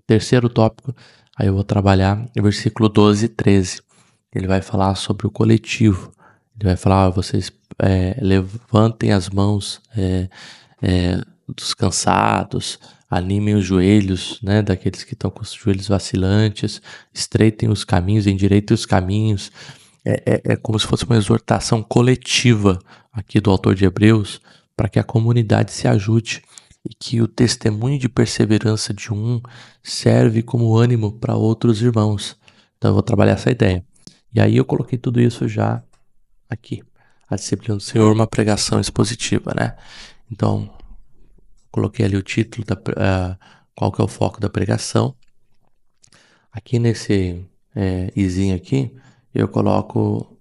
Terceiro tópico, aí eu vou trabalhar no versículo 12 e 13. Ele vai falar sobre o coletivo. Ele vai falar, vocês levantem as mãos dos cansados, animem os joelhos, né, daqueles que estão com os joelhos vacilantes, estreitem os caminhos, endireitem os caminhos. É como se fosse uma exortação coletiva aqui do autor de Hebreus, para que a comunidade se ajude e que o testemunho de perseverança de um serve como ânimo para outros irmãos. Então eu vou trabalhar essa ideia. E aí eu coloquei tudo isso já aqui. A disciplina do Senhor, uma pregação expositiva, né? Então, coloquei ali o título, qual que é o foco da pregação. Aqui nesse izinho aqui, eu coloco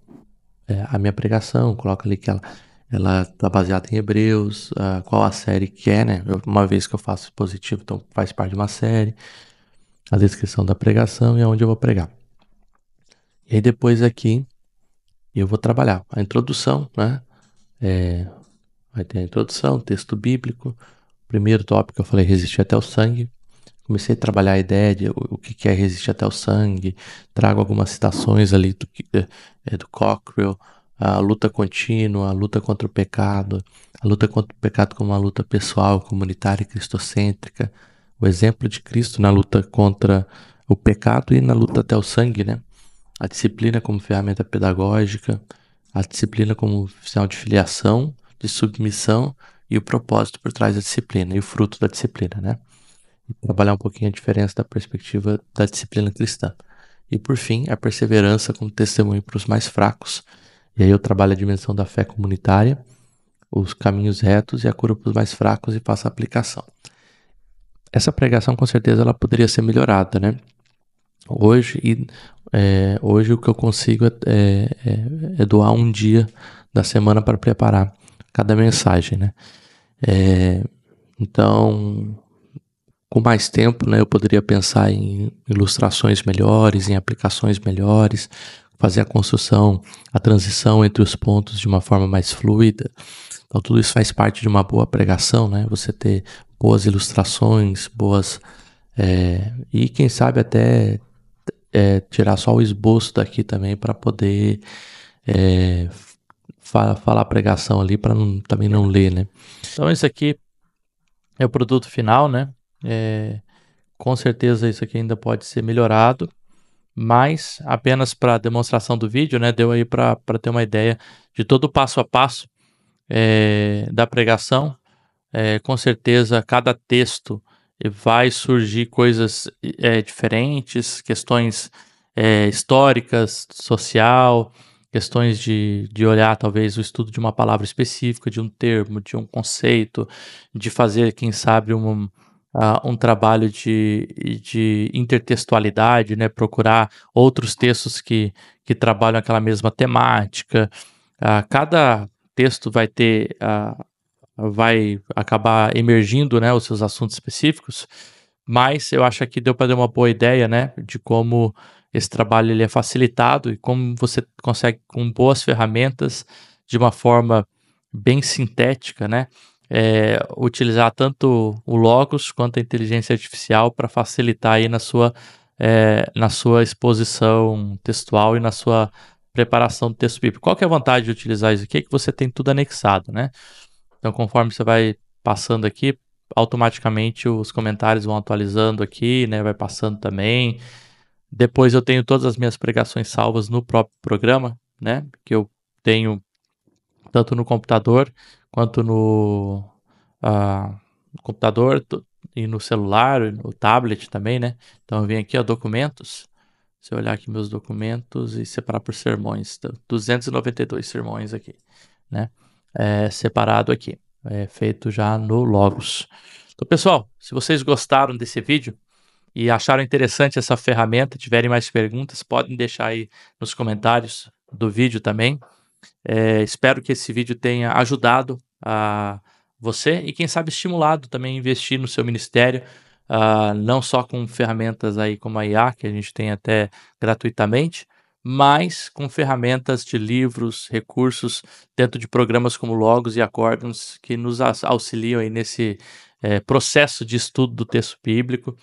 a minha pregação, coloco ali que ela está baseada em Hebreus, qual a série que é, né? Uma vez que eu faço expositivo, então faz parte de uma série, a descrição da pregação e aonde eu vou pregar. E aí depois aqui, eu vou trabalhar a introdução, né? Vai ter a introdução, texto bíblico. Primeiro tópico eu falei resistir até o sangue. Comecei a trabalhar a ideia de o que é resistir até o sangue. Trago algumas citações ali do Cockrell, a luta contínua, a luta contra o pecado, a luta contra o pecado como uma luta pessoal, comunitária e cristocêntrica. O exemplo de Cristo na luta contra o pecado e na luta até o sangue, né? A disciplina como ferramenta pedagógica, a disciplina como sinal de filiação, de submissão e o propósito por trás da disciplina e o fruto da disciplina, né? E trabalhar um pouquinho a diferença da perspectiva da disciplina cristã. E por fim, a perseverança como testemunho para os mais fracos. E aí eu trabalho a dimensão da fé comunitária, os caminhos retos e a cura para os mais fracos e faço a aplicação. Essa pregação com certeza ela poderia ser melhorada, né? Hoje o que eu consigo é doar um dia da semana para preparar cada mensagem, né? Então, com mais tempo, né, eu poderia pensar em ilustrações melhores, em aplicações melhores, fazer a construção, a transição entre os pontos de uma forma mais fluida. Então, tudo isso faz parte de uma boa pregação, né? Você ter boas ilustrações, e quem sabe até tirar só o esboço daqui também para poder falar a pregação ali para também não ler, né? Então esse aqui é o produto final, né? Com certeza isso aqui ainda pode ser melhorado, mas apenas para demonstração do vídeo, né? Deu aí para ter uma ideia de todo o passo a passo da pregação. Com certeza cada texto vai surgir coisas diferentes, questões históricas, social, questões de olhar talvez o estudo de uma palavra específica, de um termo, de um conceito, de fazer, quem sabe, um trabalho de intertextualidade, né? Procurar outros textos que trabalham aquela mesma temática. Cada texto vai acabar emergindo, né, os seus assuntos específicos, mas eu acho que deu para dar uma boa ideia, né, de como esse trabalho ele é facilitado e como você consegue, com boas ferramentas, de uma forma bem sintética, né, utilizar tanto o Logos quanto a inteligência artificial para facilitar aí na sua exposição textual e na sua preparação do texto bíblico. Qual que é a vantagem de utilizar isso aqui? É que você tem tudo anexado, né? Então, conforme você vai passando aqui, automaticamente os comentários vão atualizando aqui, né? Vai passando também. Depois eu tenho todas as minhas pregações salvas no próprio programa, né? Que eu tenho tanto no computador quanto no computador e no celular, no tablet também, né? Então eu venho aqui, ó, documentos. Se eu olhar aqui meus documentos e separar por sermões, 292 sermões aqui, né? Separado aqui, feito já no Logos. Então, pessoal, se vocês gostaram desse vídeo e acharam interessante essa ferramenta, tiverem mais perguntas, podem deixar aí nos comentários do vídeo também. Espero que esse vídeo tenha ajudado a você e, quem sabe, estimulado também a investir no seu ministério, não só com ferramentas aí como a IA, que a gente tem até gratuitamente, mas com ferramentas de livros, recursos dentro de programas como Logos e Acordons, que nos auxiliam aí nesse processo de estudo do texto bíblico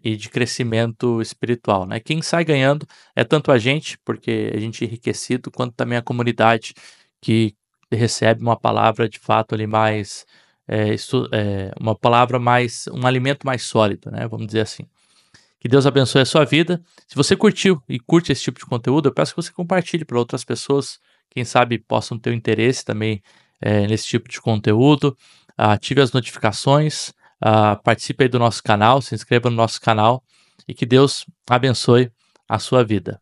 e de crescimento espiritual, né? Quem sai ganhando é tanto a gente, porque a gente é enriquecido, quanto também a comunidade que recebe uma palavra de fato ali mais, uma palavra mais, um alimento mais sólido, né? Vamos dizer assim. Que Deus abençoe a sua vida. Se você curtiu e curte esse tipo de conteúdo, eu peço que você compartilhe para outras pessoas, quem sabe possam ter um interesse também nesse tipo de conteúdo. Ative as notificações, participe aí do nosso canal, se inscreva no nosso canal e que Deus abençoe a sua vida.